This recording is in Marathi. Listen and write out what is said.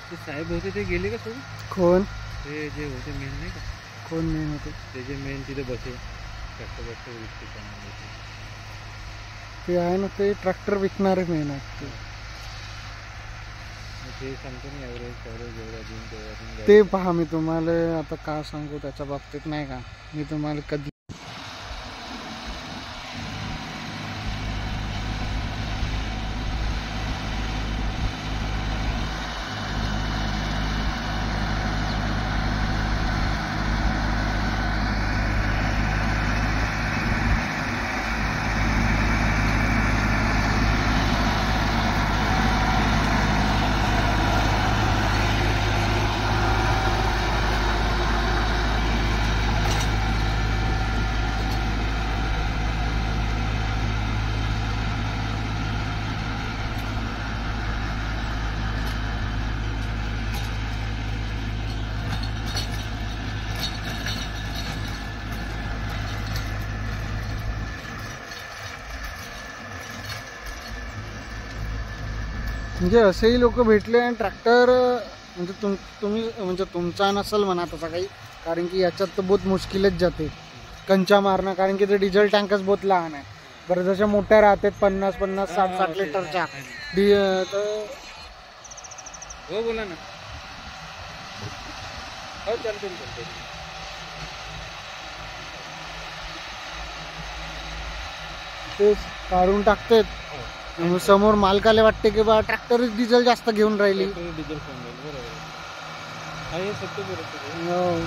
ते साहेब होते ते गेले का सोडून? कोण? ते जे होते मेन नाही का? कोण मेन होते? ते जे मेन तिथे बसे ट्रॅक्टर विकते ते आहे ना, ते ट्रॅक्टर विकणारे मेन आहेत ते सांगतो ना ॲव्हरेज ते पहा. मी तुम्हाला आता का सांगू त्याच्या बाबतीत नाही का, मी तुम्हाला कधी म्हणजे असेही लोक भेटले. आणि ट्रॅक्टर म्हणजे तुम्ही म्हणजे तुमचा नसेल म्हणा तसा काही, कारण की याच्यात तर बहुत मुश्किलच जाते कंचा मारणं, कारण की ते डिझेल टँकच बहुत लहान आहे. बरं जशा मोठ्या राहतात 50-60 लिटरच्या हो बोला ना. हो चालते. ते काढून टाकतात. समोर मालकाला वाटते की बा ट्रॅक्टरच डिझेल जास्त घेऊन राहिली. डिझेल बरोबर आहे, सत्य बरोबर.